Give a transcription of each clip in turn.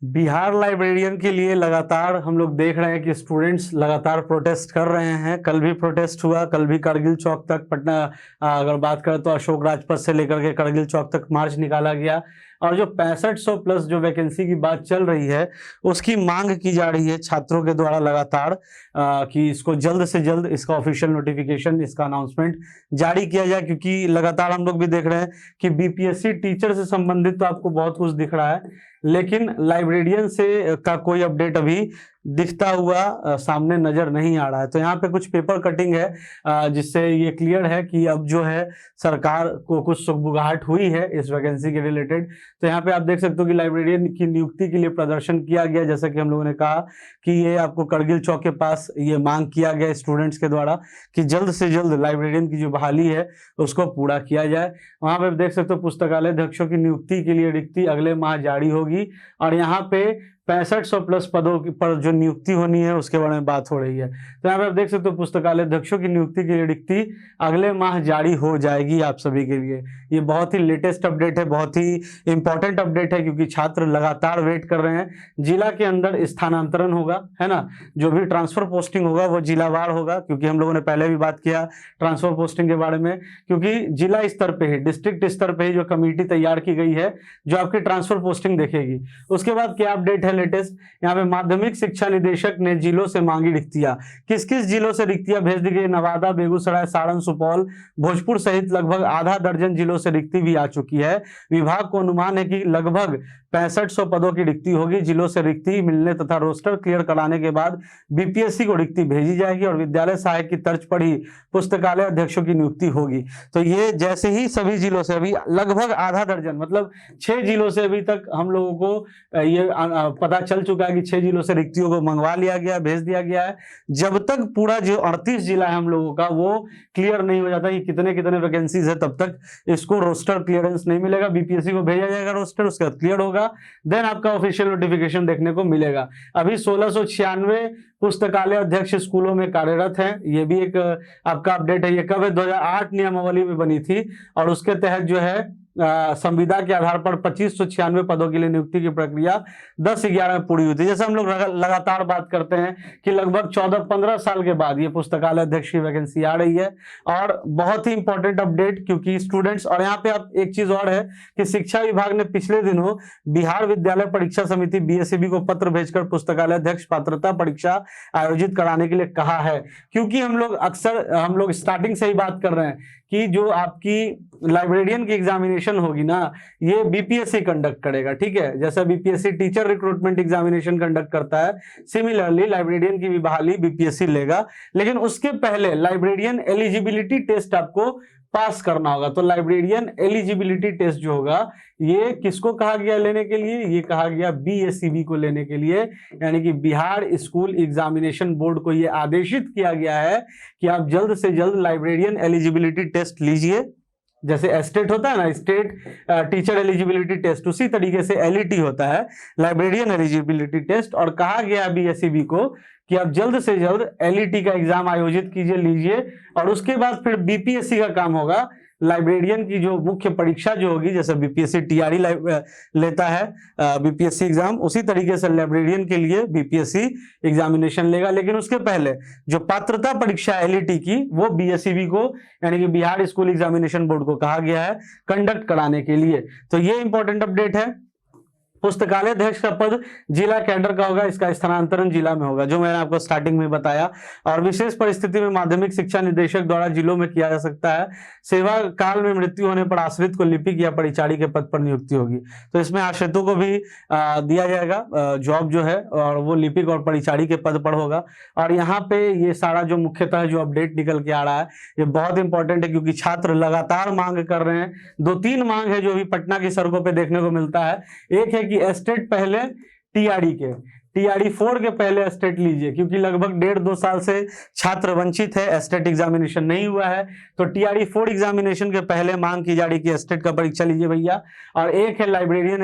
Bihar librarian के लिए लगातार हम लोग देख रहे हैं कि स्टूडेंट्स लगातार प्रोटेस्ट कर रहे हैं। कल भी प्रोटेस्ट हुआ, कल भी करगिल चौक तक पटना, अगर बात करें तो अशोक राजपथ से लेकर के करगिल चौक तक मार्च निकाला गया। और जो 6500 प्लस जो वैकेंसी की बात चल रही है उसकी मांग की जा रही है छात्रों के द्वारा लगातार, कि इसको जल्द से जल्द इसका ऑफिशियल नोटिफिकेशन, इसका अनाउंसमेंट जारी किया जाए। क्योंकि लगातार हम लोग भी देख रहे हैं कि बीपीएससी टीचर से संबंधित तो आपको बहुत कुछ दिख रहा है, लेकिन लाइब्रेरियन से का कोई अपडेट अभी दिखता हुआ सामने नजर नहीं आ रहा है। तो यहाँ पे कुछ पेपर कटिंग है जिससे ये क्लियर है कि अब जो है सरकार को कुछ सुगबुगाहट हुई है इस वैकेंसी के रिलेटेड। तो यहाँ पे आप देख सकते हो कि लाइब्रेरियन की नियुक्ति के लिए प्रदर्शन किया गया, जैसा कि हम लोगों ने कहा कि ये आपको करगिल चौक के पास ये मांग किया गया स्टूडेंट्स के द्वारा कि जल्द से जल्द लाइब्रेरियन की जो बहाली है उसको पूरा किया जाए। वहां पे देख सकते हो पुस्तकालय अध्यक्षों की नियुक्ति के लिए रिक्ति अगले माह जारी होगी, और यहाँ पे 6500 प्लस पदों पर जो नियुक्ति होनी है उसके बारे में बात हो रही है। तो यहाँ पे आप देख सकते हो पुस्तकालय अध्यक्षों की नियुक्ति के लिए रिक्ति अगले माह जारी हो जाएगी आप सभी के लिए। ये बहुत ही लेटेस्ट अपडेट है, बहुत ही इंपॉर्टेंट अपडेट है, क्योंकि छात्र लगातार वेट कर रहे हैं। जिला के अंदर स्थानांतरण होगा, है ना, जो भी ट्रांसफर पोस्टिंग होगा वो जिलावार होगा, क्योंकि हम लोगों ने पहले भी बात किया ट्रांसफर पोस्टिंग के बारे में। क्योंकि जिला स्तर पे ही, डिस्ट्रिक्ट स्तर पे ही जो कमेटी तैयार की गई है जो आपकी ट्रांसफर पोस्टिंग देखेगी। उसके बाद क्या अपडेट है लेटेस्ट, यहाँ पे माध्यमिक शिक्षा निदेशक ने जिलों से मांगी रिक्तियां। किस किस जिलों से रिक्तियां भेज दी गई? नवादा, बेगूसराय, सारण, सुपौल, भोजपुर सहित लगभग आधा दर्जन जिलों से रिक्ति भी आ चुकी है। विभाग को अनुमान है कि लगभग 6500 पदों की रिक्ति होगी। जिलों से रिक्ति मिलने तथा रोस्टर क्लियर कराने के बाद बीपीएससी को रिक्ति भेजी जाएगी और विद्यालय सहायक की तर्ज पर ही पुस्तकालय अध्यक्षों की नियुक्ति होगी। तो ये जैसे ही सभी जिलों से, अभी लगभग आधा दर्जन मतलब 6 जिलों से अभी तक हम लोगों को ये पता चल चुका है कि 6 जिलों से रिक्तियों को मंगवा लिया गया, भेज दिया गया है। जब तक पूरा जो 38 जिला है हम लोगों का वो क्लियर नहीं हो जाता कि कितने कितने वैकेंसीज है, तब तक इसको रोस्टर क्लियरेंस नहीं मिलेगा। बीपीएससी को भेजा जाएगा रोस्टर, उसके बाद क्लियर होगा, देन आपका ऑफिशियल नोटिफिकेशन देखने को मिलेगा। अभी 1696 पुस्तकालय अध्यक्ष स्कूलों में कार्यरत हैं। ये भी एक आपका अपडेट है। ये कब है? 2008 नियमावली में बनी थी और उसके तहत जो है संविदा के आधार पर 2596 पदों के लिए नियुक्ति की प्रक्रिया 10/11 में पूरी हुई थी। जैसे हम लोग लगातार बात करते हैं कि लगभग 14-15 साल के बाद ये पुस्तकालय अध्यक्ष की वैकेंसी आ रही है। और बहुत ही इंपॉर्टेंट अपडेट, क्योंकि स्टूडेंट्स, और यहाँ पे आप एक चीज और है कि शिक्षा विभाग ने पिछले दिनों बिहार विद्यालय परीक्षा समिति बीएसईबी को पत्र भेजकर पुस्तकालय अध्यक्ष पात्रता परीक्षा आयोजित कराने के लिए कहा है। क्योंकि हम लोग स्टार्टिंग से ही बात कर रहे हैं कि जो आपकी लाइब्रेरियन की एग्जामिनेशन होगी ना, ये बीपीएससी कंडक्ट करेगा, ठीक है। जैसा BPSC teacher recruitment examination conduct करता है, सिमिलरली लाइब्रेरियन की भी बहाली बीपीएससी लेगा। लेकिन उसके पहले लाइब्रेरियन एलिजिबिलिटी टेस्ट आपको पास करना होगा। तो लाइब्रेरियन एलिजिबिलिटी टेस्ट जो होगा ये किसको कहा गया लेने के लिए? ये कहा गया बीएसईबी को लेने के लिए, यानी कि बिहार स्कूल एग्जामिनेशन बोर्ड को ये आदेशित किया गया है कि आप जल्द से जल्द लाइब्रेरियन एलिजिबिलिटी टेस्ट लीजिए। जैसे स्टेट होता है ना, स्टेट टीचर एलिजिबिलिटी टेस्ट, उसी तरीके से एलईटी होता है, लाइब्रेरियन एलिजिबिलिटी टेस्ट। और कहा गया बीएसईबी को कि आप जल्द से जल्द एलईटी का एग्जाम आयोजित कीजिए, लीजिए। और उसके बाद फिर बीपीएससी का काम होगा लाइब्रेरियन की जो मुख्य परीक्षा जो होगी, जैसे बीपीएससी टीआरई लेता है बीपीएससी एग्जाम, उसी तरीके से लाइब्रेरियन के लिए बीपीएससी एग्जामिनेशन लेगा। लेकिन उसके पहले जो पात्रता परीक्षा एलईटी की वो बीएसईबी को, यानी कि बिहार स्कूल एग्जामिनेशन बोर्ड को कहा गया है कंडक्ट कराने के लिए। तो ये इंपॉर्टेंट अपडेट है। पुस्तकालय अध्यक्ष का पद जिला कैडर का होगा, इसका स्थानांतरण जिला में होगा, जो मैंने आपको स्टार्टिंग में बताया। और विशेष परिस्थिति में माध्यमिक शिक्षा निदेशक द्वारा जिलों में किया जा सकता है। सेवा काल में मृत्यु होने पर आश्रित को लिपिक या परिचारी के पद पर नियुक्ति होगी। तो इसमें आश्रितों को भी दिया जाएगा जॉब जो है, और वो लिपिक और परिचारी के पद पर होगा। और यहाँ पे ये सारा जो मुख्यतः जो अपडेट निकल के आ रहा है ये बहुत इंपॉर्टेंट है, क्योंकि छात्र लगातार मांग कर रहे हैं। 2-3 मांग है जो अभी पटना की सड़कों पर देखने को मिलता है। एक है कि स्टेट पहले TRD 4 के पहले एस्टेट लीजिए, क्योंकि लगभग 1.5-2 साल से छात्र वंचित है, एस्टेट एग्जामिनेशन नहीं हुआ है। तो TRD 4 एग्जामिनेशन के पहले मांग की जा रही कि एस्टेट का परीक्षा लीजिए भैया। और एक है लाइब्रेरियन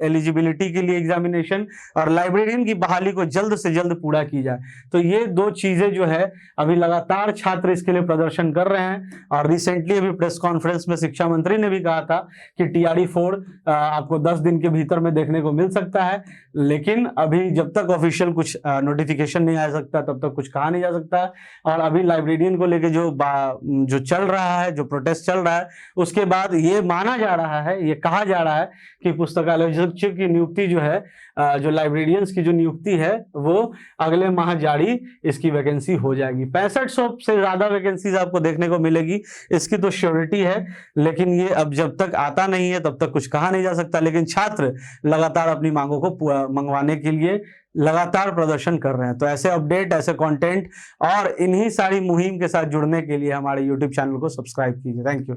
एलिजिबिलिटी के लिए एग्जामिनेशन, और लाइब्रेरियन की बहाली को जल्द से जल्द पूरा की जाए। तो ये 2 चीजें जो है अभी लगातार छात्र इसके लिए प्रदर्शन कर रहे हैं। और रिसेंटली अभी प्रेस कॉन्फ्रेंस में शिक्षा मंत्री ने भी कहा था कि TRD 4 आपको 10 दिन के भीतर में देखने को मिल सकता है, लेकिन अभी जब तक ऑफिशियल कुछ नोटिफिकेशन नहीं आ सकता तब तक कुछ कहा नहीं जा सकता। और अभी लाइब्रेरियन को लेके जो चल रहा है, जो प्रोटेस्ट चल रहा है, उसके बाद ये माना जा रहा है, ये कहा जा रहा है कि पुस्तकालय शिक्षक की नियुक्ति जो है, जो लाइब्रेरियंस की जो नियुक्ति है वो अगले माह जारी इसकी वैकेंसी हो जाएगी। 6500 से ज्यादा वैकेंसीज आपको देखने को मिलेगी, इसकी तो श्योरिटी है। लेकिन ये अब जब तक आता नहीं है तब तक कुछ कहा नहीं जा सकता। लेकिन छात्र लगातार अपनी मांगों को मंगवाने के लिए लगातार प्रदर्शन कर रहे हैं। तो ऐसे अपडेट, ऐसे कंटेंट और इन्हीं सारी मुहिम के साथ जुड़ने के लिए हमारे YouTube चैनल को सब्सक्राइब कीजिए। Thank you.